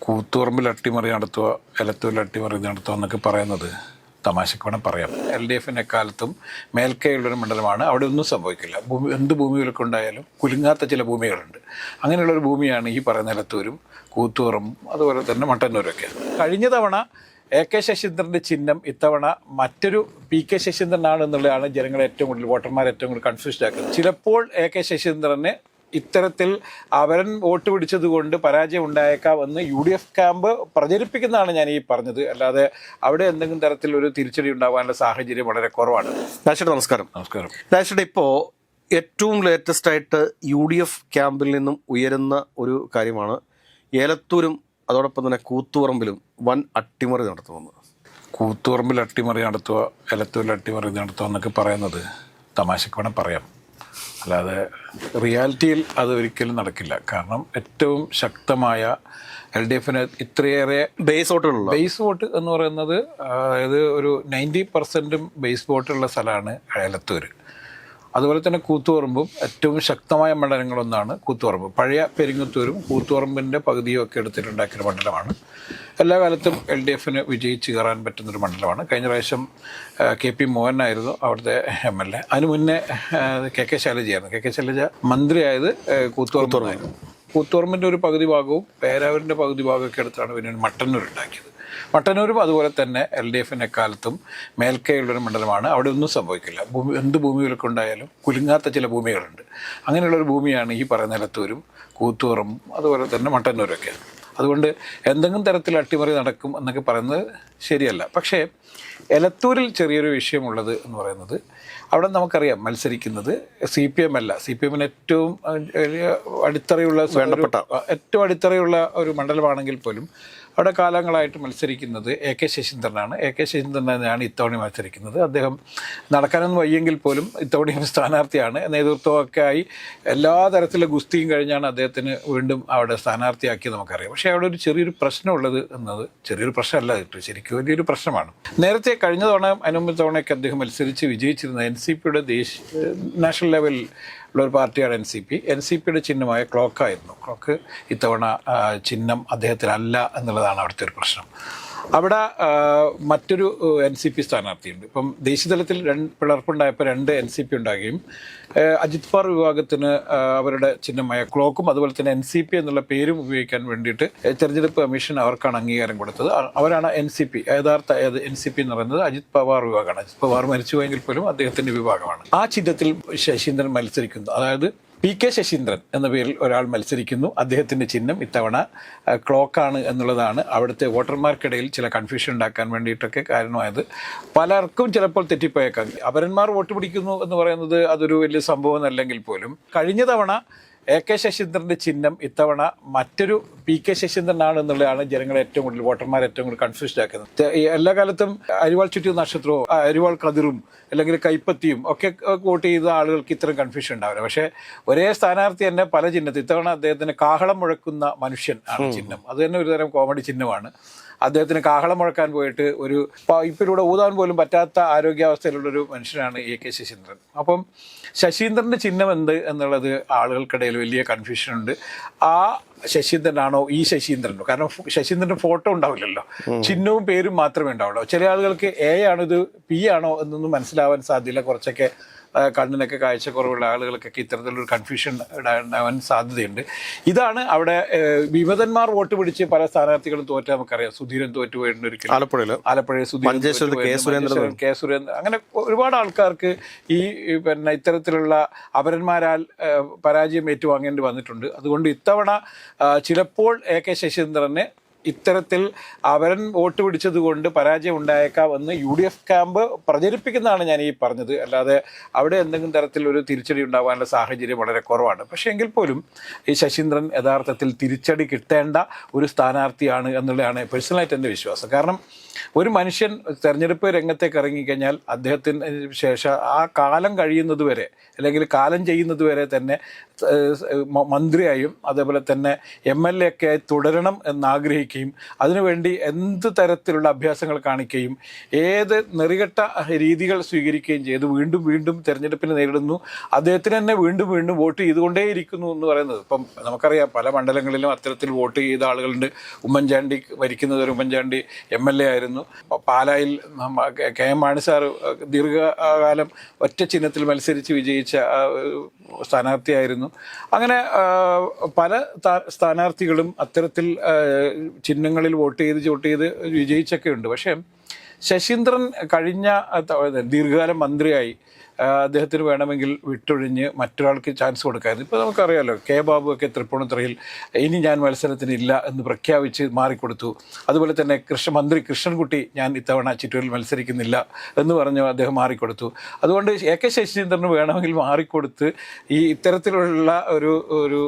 കൂത്തുപറമ്പിൽ അട്ടിമറി നടത്തുക, എലത്തൂരിൽ അട്ടിമറി നടത്തുക എന്നൊക്കെ പറയുന്നത് തമാശക്ക് വേണം പറയാം. LDF എക്കാലത്തും മേൽക്കൈയുള്ളൊരു മണ്ഡലമാണ്. അവിടെ ഒന്നും സംഭവിക്കില്ല. എന്ത് ഭൂമികളൊക്കെ ഉണ്ടായാലും കുലുങ്ങാത്ത ചില ഭൂമികളുണ്ട്. അങ്ങനെയുള്ളൊരു ഭൂമിയാണ് ഈ പറയുന്ന എലത്തൂരും കൂത്തുപറമ്പും അതുപോലെ തന്നെ മട്ടന്നൂരൊക്കെ. കഴിഞ്ഞ തവണ AK ശശീന്ദ്രൻ്റെ ചിഹ്നം ഇത്തവണ മറ്റൊരു PK ശശീന്ദ്രനാണ് എന്നുള്ളതാണ് ജനങ്ങളെ ഏറ്റവും കൂടുതൽ വോട്ടർമാരെ ഏറ്റവും കൂടുതൽ കൺഫ്യൂസ്ഡ് ആക്കുന്നത്. ചിലപ്പോൾ AK ശശീന്ദ്രന് ഇത്തരത്തിൽ അവരൻ വോട്ട് പിടിച്ചത് കൊണ്ട് പരാജയം ഉണ്ടായേക്കാമെന്ന് UDF ക്യാമ്പ് പ്രചരിപ്പിക്കുന്നതാണ് ഞാൻ ഈ പറഞ്ഞത്. അല്ലാതെ അവിടെ എന്തെങ്കിലും തരത്തിലൊരു തിരിച്ചടി ഉണ്ടാകാനുള്ള സാഹചര്യം വളരെ കുറവാണ്. രാജേഷ് നമസ്കാരം. നമസ്കാരം. രാജേഷ്, ഇപ്പോൾ ഏറ്റവും ലേറ്റസ്റ്റ് ആയിട്ട് UDF ക്യാമ്പിൽ നിന്നും ഉയരുന്ന ഒരു കാര്യമാണ് ഏലത്തൂരും അതോടൊപ്പം തന്നെ കൂത്തുപറമ്പിലും വൻ അട്ടിമറി നടത്തുമെന്ന്. കൂത്തുപറമ്പിൽ അട്ടിമറി നടത്തുക, എലത്തൂരിൽ അട്ടിമറി നടത്തുക എന്നൊക്കെ പറയുന്നത് തമാശക്ക് വേണം പറയാം. അല്ലാതെ റിയാലിറ്റിയിൽ അത് ഒരിക്കലും നടക്കില്ല. കാരണം ഏറ്റവും ശക്തമായ LDFന് ഇത്രയേറെ ബേസ് വോട്ട് എന്ന് പറയുന്നത്, അതായത് ഒരു 90% ബേസ് വോട്ടുള്ള സ്ഥലമാണ് എലത്തൂർ. അതുപോലെ തന്നെ കൂത്തുപറമ്പും ഏറ്റവും ശക്തമായ മണ്ഡലങ്ങളൊന്നാണ് കൂത്തുപറമ്പ്. പഴയ പെരിങ്ങത്തൂരും കൂത്തുപറമ്പിൻ്റെ പകുതിയും ഒക്കെ എടുത്തിട്ടുണ്ടാക്കിയൊരു മണ്ഡലമാണ്. എല്ലാ കാലത്തും LDFന് വിജയിച്ച് കയറാൻ പറ്റുന്നൊരു മണ്ഡലമാണ്. കഴിഞ്ഞ പ്രാവശ്യം KP മോഹനായിരുന്നു അവിടുത്തെ MLA. അതിന് മുന്നേ KK ശൈലജയായിരുന്നു. KK ശൈലജ മന്ത്രിയായത് കൂത്തുപറമ്പായിരുന്നു. കൂത്തുപറമ്പിൻ്റെ ഒരു പകുതി ഭാഗവും പേരാവൂരിൻ്റെ പകുതി ഭാഗമൊക്കെ എടുത്താണ് പിന്നീട് മട്ടന്നൂർ ഉണ്ടാക്കിയത്. മട്ടന്നൂരും അതുപോലെ തന്നെ LDFന് എക്കാലത്തും മേൽക്കൈയുള്ളൊരു മണ്ഡലമാണ്. അവിടെ ഒന്നും സംഭവിക്കില്ല. എന്ത് ഭൂമികളൊക്കെ ഉണ്ടായാലും കുലുങ്ങാത്ത ചില ഭൂമികളുണ്ട്. അങ്ങനെയുള്ളൊരു ഭൂമിയാണ് ഈ പറയുന്ന എലത്തൂരും കൂത്തുപറമ്പും അതുപോലെ തന്നെ മട്ടന്നൂരൊക്കെ. അതുകൊണ്ട് എന്തെങ്കിലും തരത്തിൽ അട്ടിമറി നടക്കും എന്നൊക്കെ പറയുന്നത് ശരിയല്ല. പക്ഷേ എലത്തൂരിൽ ചെറിയൊരു വിഷയമുള്ളത് എന്ന് പറയുന്നത്, അവിടെ നമുക്കറിയാം മത്സരിക്കുന്നത് CPM അല്ല. CPMന് ഏറ്റവും അടിത്തറയുള്ള ഏറ്റവും അടിത്തറയുള്ള ഒരു മണ്ഡലമാണെങ്കിൽ പോലും അവിടെ കാലങ്ങളായിട്ട് മത്സരിക്കുന്നത് AK ശശീന്ദ്രനാണ്. AK ശശീന്ദ്രൻ തന്നെയാണ് ഇത്തവണ മത്സരിക്കുന്നത്. അദ്ദേഹം നടക്കാനൊന്നും വയ്യെങ്കിൽ പോലും ഇത്തവണയും സ്ഥാനാർത്ഥിയാണ്. നേതൃത്വമൊക്കെ ആയി എല്ലാ തരത്തിലുള്ള ഗുസ്തിയും കഴിഞ്ഞാണ് അദ്ദേഹത്തിന് വീണ്ടും അവിടെ സ്ഥാനാർത്ഥിയാക്കിയത് നമുക്കറിയാം. പക്ഷേ അവിടെ ഒരു ചെറിയൊരു പ്രശ്നമുള്ളത് എന്നത് ചെറിയൊരു പ്രശ്നമല്ല, ശരിക്കും വലിയൊരു പ്രശ്നമാണ്. നേരത്തെ കഴിഞ്ഞ തവണ അതിനുമ്പ് തവണയൊക്കെ അദ്ദേഹം മത്സരിച്ച് വിജയിച്ചിരുന്ന NCPയുടെ നാഷണൽ ലെവലിൽ ഉള്ള ഒരു പാർട്ടിയാണ് NCPയുടെ ചിഹ്നമായ ക്ലോക്കായിരുന്നു. ക്ലോക്ക് ഇത്തവണ ചിഹ്നം അദ്ദേഹത്തിനല്ല എന്നുള്ളതാണ് അവിടുത്തെ ഒരു പ്രശ്നം. അവിടെ മറ്റൊരു NCP സ്ഥാനാർത്ഥിയുണ്ട്. ഇപ്പം ദേശീയതലത്തിൽ പിളർപ്പുണ്ടായപ്പോൾ 2 NCP ഉണ്ടാകുകയും അജിത് പവാർ വിഭാഗത്തിന് അവരുടെ ചിഹ്നമായ ക്ലോക്കും അതുപോലെ തന്നെ NCP എന്നുള്ള പേരും ഉപയോഗിക്കാൻ വേണ്ടിയിട്ട് തെരഞ്ഞെടുപ്പ് കമ്മീഷൻ അവർക്കാണ് അംഗീകാരം കൊടുത്തത്. അവരാണ് യഥാർത്ഥ NCP എന്ന് പറയുന്നത് അജിത് പവാർ വിഭാഗമാണ്. അജിത് പവാർ മരിച്ചുപോയെങ്കിൽ പോലും അദ്ദേഹത്തിൻ്റെ വിഭാഗമാണ്. ആ ചിഹ്നത്തിൽ ശശീന്ദ്രൻ മത്സരിക്കുന്നു. അതായത് PK ശശീന്ദ്രൻ എന്ന പേരിൽ ഒരാൾ മത്സരിക്കുന്നു. അദ്ദേഹത്തിൻ്റെ ചിഹ്നം ഇത്തവണ ക്ലോക്കാണ് എന്നുള്ളതാണ് അവിടുത്തെ വോട്ടർമാർക്കിടയിൽ ചില കൺഫ്യൂഷൻ ഉണ്ടാക്കാൻ വേണ്ടിയിട്ടൊക്കെ കാരണമായത്. പലർക്കും ചിലപ്പോൾ തെറ്റിപ്പോയേക്കാം. അപരന്മാർ വോട്ട് പിടിക്കുന്നു എന്ന് പറയുന്നത് അതൊരു വലിയ സംഭവം അല്ലെങ്കിൽ പോലും കഴിഞ്ഞ തവണ AK ശശീന്ദ്രൻ്റെ ചിഹ്നം ഇത്തവണ മറ്റൊരു PK ശശീന്ദ്രനാണ് എന്നുള്ളതാണ് ജനങ്ങളെ ഏറ്റവും കൂടുതൽ വോട്ടർമാരെ ഏറ്റവും കൂടുതൽ കൺഫ്യൂസ്ഡ് ആക്കുന്നത്. എല്ലാ കാലത്തും അരിവാൾ ചുറ്റിയ നക്ഷത്രവും അരിവാൾ കതിറും അല്ലെങ്കിൽ കൈപ്പത്തിയും ഒക്കെ വോട്ട് ചെയ്ത ആളുകൾക്ക് ഇത്തരം കൺഫ്യൂഷൻ ഉണ്ടാവില്ല. പക്ഷേ ഒരേ സ്ഥാനാർത്ഥി തന്നെ പല ചിഹ്നത്തിൽ, ഇത്തവണ അദ്ദേഹത്തിന് കാഹളം മുഴക്കുന്ന മനുഷ്യൻ ആണ് ചിഹ്നം. അത് തന്നെ ഒരുതരം കോമഡി ചിഹ്നമാണ്. അദ്ദേഹത്തിന് കാഹളം മുഴക്കാൻ പോയിട്ട് ഒരു പൈപ്പിലൂടെ ഊതാൻ പോലും പറ്റാത്ത ആരോഗ്യാവസ്ഥയിലുള്ളൊരു മനുഷ്യനാണ് AK ശശീന്ദ്രൻ. അപ്പം ശശീന്ദ്രൻ്റെ ചിഹ്നം എന്ത് എന്നുള്ളത് ആളുകൾക്കിടയിൽ വലിയ കൺഫ്യൂഷനുണ്ട്. ആ ശശീന്ദ്രനാണോ ഈ ശശീന്ദ്രനോ? കാരണം ശശീന്ദ്രൻ്റെ ഫോട്ടോ ഉണ്ടാവില്ലല്ലോ, ചിഹ്നവും പേരും മാത്രമേ ഉണ്ടാവുള്ളൂ. ചില ആളുകൾക്ക് A ആണോ ഇത് P ആണോ എന്നൊന്നും മനസ്സിലാവാൻ സാധ്യതയില്ല. കുറച്ചൊക്കെ കണ്ണിനൊക്കെ കാഴ്ചക്കുറവുള്ള ആളുകൾക്കൊക്കെ ഇത്തരത്തിലൊരു കൺഫ്യൂഷൻ ഉണ്ടാവാൻ സാധ്യതയുണ്ട്. ഇതാണ് അവിടെ വിമതന്മാർ വോട്ട് പിടിച്ച് പല സ്ഥാനാർത്ഥികളും തോറ്റ നമുക്കറിയാം. സുധീരൻ തോറ്റുപോയിട്ടുണ്ട് ഒരിക്കലും ആലപ്പുഴയിൽ, സുധീരൻ, K സുരേന്ദ്രൻ, അങ്ങനെ ഒരുപാട് ആൾക്കാർക്ക് ഈ ഇത്തരത്തിലുള്ള അപരന്മാരാൽ പരാജയം ഏറ്റുവാങ്ങേണ്ടി വന്നിട്ടുണ്ട്. അതുകൊണ്ട് ഇത്തവണ ചിലപ്പോൾ AK ശശീന്ദ്രന് ഇത്തരത്തിൽ അവരൻ വോട്ട് പിടിച്ചത് കൊണ്ട് പരാജയം ഉണ്ടായേക്കാമെന്ന് UDF ക്യാമ്പ് പ്രചരിപ്പിക്കുന്നതാണ് ഞാൻ ഈ പറഞ്ഞത്. അല്ലാതെ അവിടെ എന്തെങ്കിലും തരത്തിലൊരു തിരിച്ചടി ഉണ്ടാകാനുള്ള സാഹചര്യം വളരെ കുറവാണ്. പക്ഷേ എങ്കിൽ പോലും ഈ ശശീന്ദ്രൻ യഥാർത്ഥത്തിൽ തിരിച്ചടി കിട്ടേണ്ട ഒരു സ്ഥാനാർത്ഥിയാണ് എന്നുള്ളതാണ് പേഴ്സണലായിട്ട് എൻ്റെ വിശ്വാസം. കാരണം ഒരു മനുഷ്യൻ തെരഞ്ഞെടുപ്പ് രംഗത്തേക്ക് ഇറങ്ങിക്കഴിഞ്ഞാൽ അദ്ദേഹത്തിന് ശേഷം ആ കാലം കഴിയുന്നത് വരെ അല്ലെങ്കിൽ കാലം ചെയ്യുന്നത് വരെ തന്നെ മന്ത്രിയായും അതേപോലെ തന്നെ MLA ഒക്കെ ആയി തുടരണം എന്നാഗ്രഹിക്കുകയും അതിനുവേണ്ടി എന്ത് തരത്തിലുള്ള അഭ്യാസങ്ങൾ കാണിക്കുകയും ഏത് നെറികെട്ട രീതികൾ സ്വീകരിക്കുകയും ചെയ്ത് വീണ്ടും വീണ്ടും തെരഞ്ഞെടുപ്പിനെ നേരിടുന്നു. അദ്ദേഹത്തിന് തന്നെ വീണ്ടും വീണ്ടും വോട്ട് ചെയ്തുകൊണ്ടേയിരിക്കുന്നു എന്ന് പറയുന്നത്. ഇപ്പം നമുക്കറിയാം പല മണ്ഡലങ്ങളിലും അത്തരത്തിൽ വോട്ട് ചെയ്ത ആളുകളുണ്ട്. ഉമ്മൻചാണ്ടി ഭരിക്കുന്നത് ഒരു ഉമ്മൻചാണ്ടി MLA ആയിരുന്നു. പാലായിൽ KM മാണി സാർ ദീർഘകാലം ഒറ്റ ചിഹ്നത്തിൽ മത്സരിച്ച് വിജയിച്ച സ്ഥാനാർത്ഥിയായിരുന്നു. അങ്ങനെ പല സ്ഥാനാർത്ഥികളും അത്തരത്തിൽ ചിഹ്നങ്ങളിൽ വോട്ട് ചെയ്ത് വിജയിച്ചൊക്കെ ഉണ്ട്. പക്ഷേ ശശീന്ദ്രൻ കഴിഞ്ഞ ദീർഘകാലം മന്ത്രിയായി അദ്ദേഹത്തിന് വേണമെങ്കിൽ വിട്ടൊഴിഞ്ഞ് മറ്റൊരാൾക്ക് ചാൻസ് കൊടുക്കായിരുന്നു. ഇപ്പോൾ നമുക്കറിയാമല്ലോ ബാബു ഒക്കെ തൃപ്പൂണിത്തുറയിൽ ഇനി ഞാൻ മത്സരത്തിനില്ല എന്ന് പ്രഖ്യാപിച്ച് മാറിക്കൊടുത്തു. അതുപോലെ തന്നെ മന്ത്രി കൃഷ്ണൻകുട്ടി ഞാൻ ഇത്തവണ ചിറ്റൂരിൽ മത്സരിക്കുന്നില്ല എന്ന് പറഞ്ഞു അദ്ദേഹം മാറിക്കൊടുത്തു. അതുകൊണ്ട് AK ശശീന്ദ്രന് വേണമെങ്കിൽ മാറിക്കൊടുത്ത് ഈ ഇത്തരത്തിലുള്ള ഒരു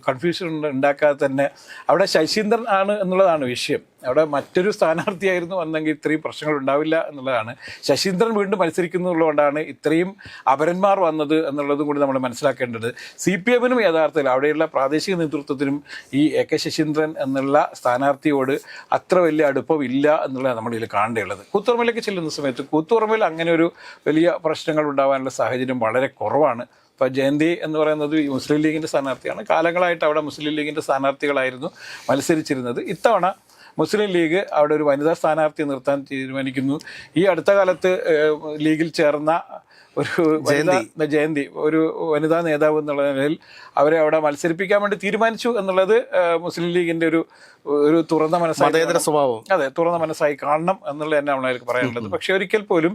കൺഫ്യൂഷൻ ഉണ്ടാക്കാതെ തന്നെ അവിടെ ശശീന്ദ്രൻ ആണ് എന്നുള്ളതാണ് വിഷയം. അവിടെ മറ്റൊരു സ്ഥാനാർത്ഥിയായിരുന്നു വന്നെങ്കിൽ ഇത്രയും പ്രശ്നങ്ങൾ ഉണ്ടാവില്ല എന്നുള്ളതാണ്. ശശീന്ദ്രൻ വീണ്ടും മത്സരിക്കുന്നതുകൊണ്ടാണ് ഇത്രയും അപരന്മാർ വന്നത് എന്നുള്ളതും കൂടി നമ്മൾ മനസ്സിലാക്കേണ്ടത്. CPM-നും യഥാർത്ഥത്തിൽ അവിടെയുള്ള പ്രാദേശിക നേതൃത്വത്തിനും ഈ AK ശശീന്ദ്രൻ എന്നുള്ള സ്ഥാനാർത്ഥിയോട് അത്ര വലിയ അടുപ്പമില്ല എന്നുള്ളതാണ് നമ്മളിതിൽ കാണേണ്ടത്. കൂത്തുപറമ്പിലേക്ക് ചെല്ലുന്ന സമയത്ത് കൂത്തുപറമ്പിൽ അങ്ങനെ ഒരു വലിയ പ്രശ്നങ്ങൾ ഉണ്ടാകാനുള്ള സാഹചര്യം വളരെ കുറവാണ്. ഇപ്പോൾ ജയന്തി എന്ന് പറയുന്നത് മുസ്ലിം ലീഗിൻ്റെ സ്ഥാനാർത്ഥിയാണ്. കാലങ്ങളായിട്ട് അവിടെ മുസ്ലിം ലീഗിൻ്റെ സ്ഥാനാർത്ഥികളായിരുന്നു മത്സരിച്ചിരുന്നത്. ഇത്തവണ മുസ്ലിം ലീഗ് അവിടെ ഒരു വനിതാ സ്ഥാനാർത്ഥി നിർത്താൻ തീരുമാനിക്കുന്നു. ഈ അടുത്ത കാലത്ത് ലീഗിൽ ചേർന്ന ഒരു ജയന്തി ഒരു വനിതാ നേതാവ് എന്നുള്ള നിലയിൽ അവരെ അവിടെ മത്സരിപ്പിക്കാൻ വേണ്ടി തീരുമാനിച്ചു എന്നുള്ളത് മുസ്ലിം ലീഗിൻ്റെ ഒരു തുറന്ന മനസ്സായി സ്വഭാവം, അതെ, തുറന്ന മനസ്സായി കാണണം എന്നുള്ളത് തന്നെ നമ്മളതിലേക്ക് പറയാനുള്ളത്. പക്ഷെ ഒരിക്കൽ പോലും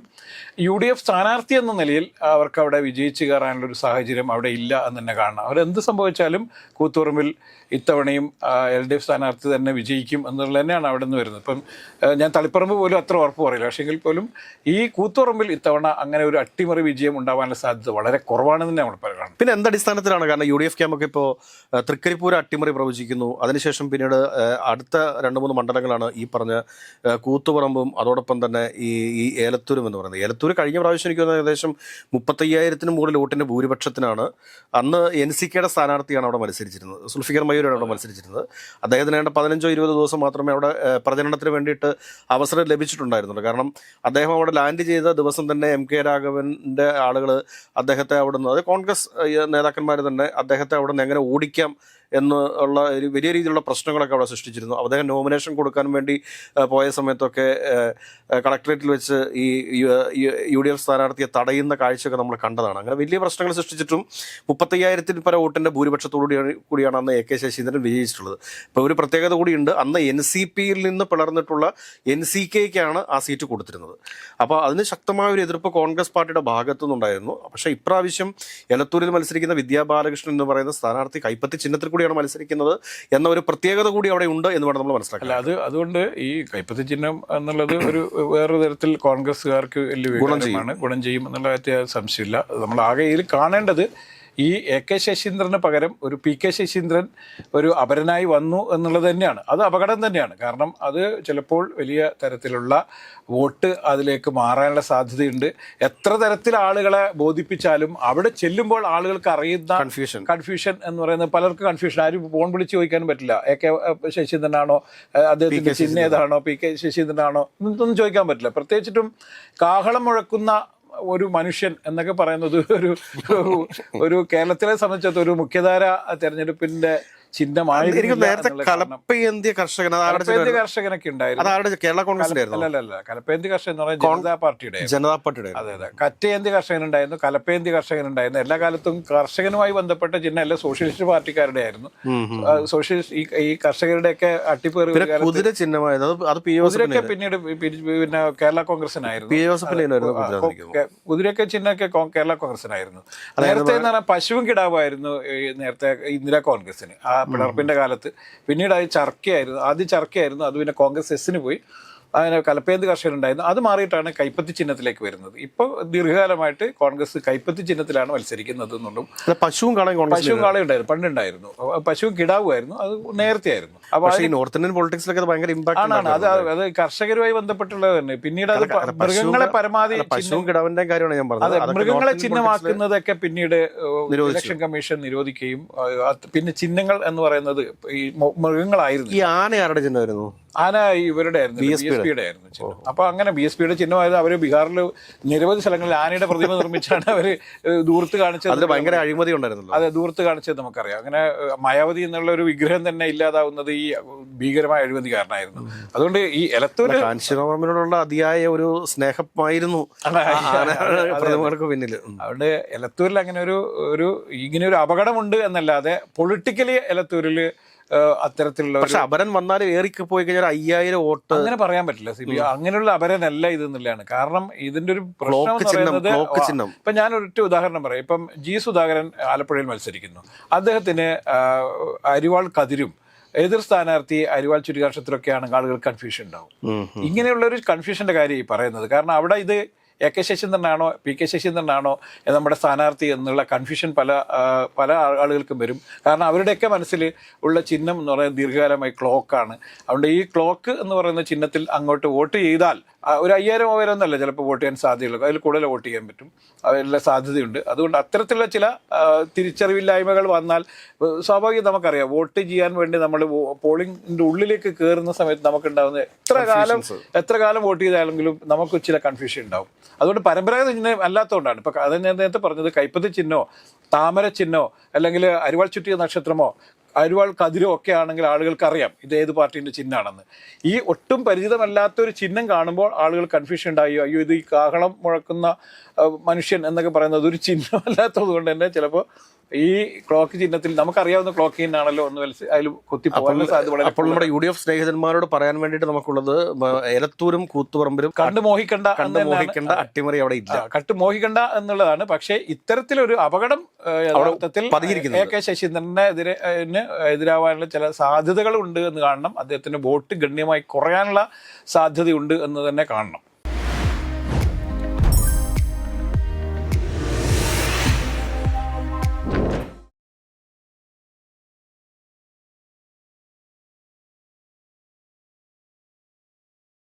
UDF സ്ഥാനാർത്ഥി എന്ന നിലയിൽ അവർക്ക് അവിടെ വിജയിച്ച് കയറാനുള്ള ഒരു സാഹചര്യം അവിടെ ഇല്ല എന്ന് തന്നെ കാണണം. അവരെന്ത് സംഭവിച്ചാലും കൂത്തുപറമ്പിൽ ഇത്തവണയും LDF സ്ഥാനാർത്ഥി തന്നെ വിജയിക്കും എന്നുള്ളത് തന്നെയാണ് അവിടെ നിന്ന് വരുന്നത്. ഇപ്പം ഞാൻ തളിപ്പറമ്പ് പോലും അത്ര ഉറപ്പ് പറയില്ല. പക്ഷെങ്കിൽ പോലും ഈ കൂത്തുപറമ്പിൽ ഇത്തവണ അങ്ങനെ ഒരു അട്ടിമറി വിജയം ഉണ്ടാവാനുള്ള സാധ്യത വളരെ കുറവാണെന്ന് തന്നെ നമ്മൾ പറയുന്നത്. പിന്നെ എന്തടിസ്ഥാനത്തിലാണ്? കാരണം UDF ക്യാമ്പൊക്കെ ഇപ്പോൾ തൃക്കരിപ്പൂർ അട്ടിമറി പ്രവചിക്കുന്നു. അതിനുശേഷം പിന്നീട് അടുത്ത 2-3 മണ്ഡലങ്ങളാണ് ഈ പറഞ്ഞ കൂത്തുപറമ്പും അതോടൊപ്പം തന്നെ ഈ ഏലത്തൂരും എന്ന് പറയുന്നത്. ഏലത്തൂർ കഴിഞ്ഞ പ്രാവശ്യം എനിക്ക് തോന്നുന്നത് ഏകദേശം 35,000-ന് മുകളിൽ വോട്ടിൻ്റെ ഭൂരിപക്ഷത്തിനാണ്. അന്ന് NCKയുടെ സ്ഥാനാർത്ഥിയാണ് അവിടെ മത്സരിച്ചിരുന്നത്. സുൽഫിക്കർ മയൂരാണ് അവിടെ മത്സരിച്ചിരുന്നത്. അദ്ദേഹത്തിന് വേണ്ട 15-20 ദിവസം മാത്രമേ അവിടെ പ്രചരണത്തിന് വേണ്ടിയിട്ട് അവസരം ലഭിച്ചിട്ടുണ്ടായിരുന്നുള്ളൂ. കാരണം അദ്ദേഹം അവിടെ ലാൻഡ് ചെയ്ത ദിവസം തന്നെ MK രാഘവൻ്റെ ആളുകൾ അദ്ദേഹത്തെ അവിടെ നിന്ന്, അത് കോൺഗ്രസ് നേതാക്കന്മാർ തന്നെ അദ്ദേഹത്തെ അവിടെ നിന്ന് എങ്ങനെ ഓടിക്കാം എന്നുള്ള ഒരു വലിയ രീതിയിലുള്ള പ്രശ്നങ്ങളൊക്കെ അവിടെ സൃഷ്ടിച്ചിരുന്നു. അദ്ദേഹം നോമിനേഷൻ കൊടുക്കാൻ വേണ്ടി പോയ സമയത്തൊക്കെ കളക്ടറേറ്റിൽ വെച്ച് ഈ UDF സ്ഥാനാർത്ഥിയെ തടയുന്ന കാഴ്ചയൊക്കെ നമ്മൾ കണ്ടതാണ്. അങ്ങനെ വലിയ പ്രശ്നങ്ങൾ സൃഷ്ടിച്ചിട്ടും 35,000-ൽ പര വോട്ടിൻ്റെ കൂടിയാണ് അന്ന് AK ശശീന്ദ്രൻ വിജയിച്ചിട്ടുള്ളത്. ഇപ്പോൾ ഒരു പ്രത്യേകത കൂടിയുണ്ട്. അന്ന് NCPയിൽ നിന്ന് പിളർന്നിട്ടുള്ള NCKയ്ക്കാണ് ആ സീറ്റ് കൊടുത്തിരുന്നത്. അപ്പോൾ അതിന് ശക്തമായ ഒരു എതിർപ്പ് കോൺഗ്രസ് പാർട്ടിയുടെ ഭാഗത്തുനിന്നുണ്ടായിരുന്നു. പക്ഷേ ഇപ്രാവശ്യം എലത്തൂരിൽ മത്സരിക്കുന്ന വിദ്യാ ബാലകൃഷ്ണൻ എന്ന് പറയുന്ന സ്ഥാനാർത്ഥി കൈപ്പത്തി ചിഹ്നത്തിൽ കൂടിയാണ് മത്സരിക്കുന്നത് എന്ന ഒരു പ്രത്യേകത കൂടി അവിടെ ഉണ്ട് എന്ന് വേണം നമ്മൾ മനസ്സിലാക്കാൻ. അല്ല, അതുകൊണ്ട് ഈ കൈപ്പത്തി ചിഹ്നം എന്നുള്ളത് ഒരു വേറൊരു തരത്തിൽ കോൺഗ്രസ്സുകാർക്ക് വലിയ ഗുണം ചെയ്യും എന്നുള്ള കാര്യത്തിൽ സംശയമില്ല. നമ്മൾ ആകെ ഇതിൽ കാണേണ്ടത് ഈ AK ശശീന്ദ്രന് പകരം ഒരു PK ശശീന്ദ്രൻ ഒരു അപരനായി വന്നു എന്നുള്ളത് തന്നെയാണ്. അത് അപകടം തന്നെയാണ്. കാരണം അത് ചിലപ്പോൾ വലിയ തരത്തിലുള്ള വോട്ട് അതിലേക്ക് മാറാനുള്ള സാധ്യതയുണ്ട്. എത്ര തരത്തിൽ ആളുകളെ ബോധിപ്പിച്ചാലും അവിടെ ചെല്ലുമ്പോൾ ആളുകൾക്ക് അറിയുന്ന കൺഫ്യൂഷൻ എന്ന് പറയുന്നത് പലർക്കും കൺഫ്യൂഷൻ. ആരും ഫോൺ വിളിച്ച് ചോദിക്കാനും പറ്റില്ല. AK ശശീന്ദ്രനാണോ, അദ്ദേഹത്തിൻ്റെ ചിഹ്നം ഏതാണോ, PK ശശീന്ദ്രനാണോ എന്നൊന്നും ചോദിക്കാൻ പറ്റില്ല. പ്രത്യേകിച്ചിട്ടും കാഹളം മുഴക്കുന്ന ഒരു മനുഷ്യൻ എന്നൊക്കെ പറയുന്നത് ഒരു കേരളത്തിലെ സംബന്ധിച്ചത് ഒരു മുഖ്യധാര തെരഞ്ഞെടുപ്പിന്റെ ചിഹ്നമായിരുന്നു. നേരത്തെ കലപ്പയന്തി കർഷകനൊക്കെ ഉണ്ടായിരുന്നു. കേരള കോൺഗ്രസ് അല്ലല്ല, കലപ്പയന്തി കർഷകൻ എന്ന് പറഞ്ഞാൽ ജനതാ പാർട്ടിയുടെ. അതെ, കറ്റയന്തി കർഷകനുണ്ടായിരുന്നു, കലപ്പയന്തി കർഷകനുണ്ടായിരുന്നു. എല്ലാ കാലത്തും കർഷകനുമായി ബന്ധപ്പെട്ട ചിഹ്നം എല്ലാം സോഷ്യലിസ്റ്റ് പാർട്ടിക്കാരുടെ ആയിരുന്നു. സോഷ്യലിസ്റ്റ് ഈ കർഷകരുടെയൊക്കെ അട്ടിപ്പേറി കുതിര ചിഹ്നമായത് കുതിരയൊക്കെ പിന്നീട് പിന്നെ കേരള കോൺഗ്രസിനായിരുന്നു. കുതിരയൊക്കെ ചിഹ്നമൊക്കെ കേരള കോൺഗ്രസിനായിരുന്നു. നേരത്തെ എന്ന് പറഞ്ഞാൽ പശുവും കിടാവായിരുന്നു നേരത്തെ ഇന്ദിരാ കോൺഗ്രസിന് ആ പിളർപ്പിന്റെ കാലത്ത്. പിന്നീട് അത് ചർക്കയായിരുന്നു. ആദ്യം ചർക്കയായിരുന്നു, അത് പിന്നെ കോൺഗ്രസ് എസിന് പോയി. അതിന് കലപ്പേന്ത് കർഷകരുണ്ടായിരുന്നു. അത് മാറിയിട്ടാണ് കൈപ്പത്തി ചിഹ്നത്തിലേക്ക് വരുന്നത്. ഇപ്പോൾ ദീർഘകാലമായിട്ട് കോൺഗ്രസ് കൈപ്പത്തി ചിഹ്നത്തിലാണ് മത്സരിക്കുന്നത് എന്നുള്ളൂ. പശുവും കാളയും പശുവും കാളയും ഉണ്ടായിരുന്നു, പണ്ടുണ്ടായിരുന്നു. പശുവും കിടാവുമായിരുന്നു, അത് നേരത്തെ ആയിരുന്നു. അപ്പോൾ ഈ നോർത്ത് ഇന്ത്യൻ പൊളിറ്റിക്സിലൊക്കെ അത് ഭയങ്കര ഇമ്പാക്ട് ആണ്. അത് കർഷകരുമായി ബന്ധപ്പെട്ടുള്ളത് തന്നെ. പിന്നീട് അത് മൃഗങ്ങളെ പരമാവധി പശുവും കിടാവിന്റെ കാര്യമാണ് ഞാൻ പറഞ്ഞത്. അതെ, മൃഗങ്ങളെ ചിഹ്നമാക്കുന്നതൊക്കെ പിന്നീട് ഇലക്ഷൻ കമ്മീഷൻ നിരോധിക്കുകയും പിന്നെ ചിഹ്നങ്ങൾ എന്ന് പറയുന്നത് ഈ മൃഗങ്ങളായിരുന്നു. ഈ ആന ആരുടെ ചിഹ്നമായിരുന്നു? ആന ഇവരുടെ ആയിരുന്നു, BSPയുടെ ആയിരുന്നു ചിഹ്നം. അപ്പൊ അങ്ങനെ BSPയുടെ ചിഹ്നമായത് അവര് ബീഹാറിൽ നിരവധി സ്ഥലങ്ങളിൽ ആനയുടെ പ്രതിമ നിർമ്മിച്ചാണ് അവര് ദൂർത്ത് കാണിച്ചത്. അതിൽ ഭയങ്കര അഴിമതി ഉണ്ടായിരുന്നല്ലോ. അതെ, ദൂർത്ത് കാണിച്ചത് നമുക്കറിയാം. അങ്ങനെ മായാവതി എന്നുള്ള ഒരു വിഗ്രഹം തന്നെ ഇല്ലാതാവുന്നത് ഈ ഭീകരമായ അഴിമതി കാരണമായിരുന്നു. അതുകൊണ്ട് ഈ എലത്തൂര് കാഞ്ചിരാമനോടുള്ള അതിയായ ഒരു സ്നേഹമായിരുന്നു പ്രതിമകൾക്ക് പിന്നിൽ. അതുകൊണ്ട് എലത്തൂരിൽ അങ്ങനെ ഒരു ഇങ്ങനെ ഒരു അപകടമുണ്ട് എന്നല്ലാതെ പൊളിറ്റിക്കലി എലത്തൂരിൽ അത്തരത്തിലുള്ള പക്ഷെ അപരൻ വന്നാലും ഏറിക്ക് പോയി കഴിഞ്ഞാൽ 5000 വോട്ട് അങ്ങനെ പറയാൻ പറ്റില്ല. CPI അങ്ങനെയുള്ള അപരനല്ല ഇത് എന്നുള്ളതാണ്. കാരണം ഇതിന്റെ ഒരു പ്രശ്നം ഇപ്പൊ ഞാൻ ഒരൊറ്റ ഉദാഹരണം പറയാം. ഇപ്പം G. സുധാകരൻ ആലപ്പുഴയിൽ മത്സരിക്കുന്നു. അദ്ദേഹത്തിന് അരിവാൾ കതിരും എതിർ സ്ഥാനാർത്ഥി അരിവാൾ ചുരികാക്ഷത്തിലൊക്കെ ആണെങ്കിൽ ആളുകൾ കൺഫ്യൂഷൻ ഉണ്ടാവും. ഇങ്ങനെയുള്ള ഒരു കൺഫ്യൂഷന്റെ കാര്യം ഈ പറയുന്നത്. കാരണം അവിടെ ഇത് AK ശശീന്ദ്രനാണോ PK ശശീന്ദ്രനാണോ നമ്മുടെ സ്ഥാനാർത്ഥി എന്നുള്ള കൺഫ്യൂഷൻ പല ആളുകൾക്കും വരും. കാരണം അവരുടെയൊക്കെ മനസ്സിൽ ഉള്ള ചിഹ്നം എന്ന് പറയുന്നത് ദീർഘകാലമായി ക്ലോക്കാണ്. അതുകൊണ്ട് ഈ ക്ലോക്ക് എന്ന് പറയുന്ന ചിഹ്നത്തിൽ അങ്ങോട്ട് വോട്ട് ചെയ്താൽ ഒരു 5000 ഒന്നല്ല ചിലപ്പോൾ വോട്ട് ചെയ്യാൻ സാധ്യതയുള്ളൂ. അതിൽ കൂടുതൽ വോട്ട് ചെയ്യാൻ പറ്റും, അതിലുള്ള സാധ്യതയുണ്ട്. അതുകൊണ്ട് അത്തരത്തിലുള്ള ചില തിരിച്ചറിവില്ലായ്മകൾ വന്നാൽ സ്വാഭാവികം നമുക്കറിയാം. വോട്ട് ചെയ്യാൻ വേണ്ടി നമ്മൾ പോളിംഗിന്റെ ഉള്ളിലേക്ക് കയറുന്ന സമയത്ത് നമുക്കുണ്ടാകുന്ന എത്ര കാലം വോട്ട് ചെയ്താലെങ്കിലും നമുക്ക് ചില കൺഫ്യൂഷൻ ഉണ്ടാവും. അതുകൊണ്ട് പരമ്പരാഗത ചിഹ്നം അല്ലാത്തതുകൊണ്ടാണ്. ഇപ്പൊ അത് ഞാൻ നേരത്തെ പറഞ്ഞത് കൈപ്പത്തി ചിഹ്നോ താമര ചിഹ്നോ അല്ലെങ്കിൽ അരിവാൾ ചുറ്റിയ നക്ഷത്രമോ അരിവാൾ കതിരോ ഒക്കെ ആണെങ്കിൽ ആളുകൾക്ക് അറിയാം ഇത് ഏത് പാർട്ടീൻ്റെ ചിഹ്നമാണെന്ന്. ഈ ഒട്ടും പരിചിതമല്ലാത്തൊരു ചിഹ്നം കാണുമ്പോൾ ആളുകൾ കൺഫ്യൂഷൻ ഉണ്ടായി. അയ്യോ, ഇത് ഈ കാഹളം മുഴക്കുന്ന മനുഷ്യൻ എന്നൊക്കെ പറയുന്നത് ഒരു ചിഹ്നമല്ലാത്തത് കൊണ്ട് തന്നെ ചിലപ്പോൾ ഈ ക്ലോക്ക് ചിഹ്നത്തിൽ നമുക്കറിയാവുന്ന ക്ലോക്ക് ചിഹ്നമാണല്ലോ എന്ന് അതിൽ കുത്തിപ്പോകാനുള്ള സാധ്യത. അപ്പോൾ നമ്മുടെ UDF സ്നേഹിതന്മാരോട് പറയാൻ വേണ്ടിയിട്ട് നമുക്കുള്ളത് എലത്തൂരും കൂത്തുപറമ്പിലും കണ്ടു മോഹിക്കണ്ട അട്ടിമറി അവിടെ ഇല്ല, കണ്ടു മോഹിക്കണ്ട എന്നുള്ളതാണ്. പക്ഷേ ഇത്തരത്തിലൊരു അപകടം യഥാർത്ഥത്തിൽ AK ശശീന്ദ്രനെ എതിരാവാനുള്ള ചില സാധ്യതകൾ ഉണ്ട് എന്ന് കാണണം. അദ്ദേഹത്തിന് വോട്ട് ഗണ്യമായി കുറയാനുള്ള സാധ്യതയുണ്ട് എന്ന് തന്നെ കാണണം.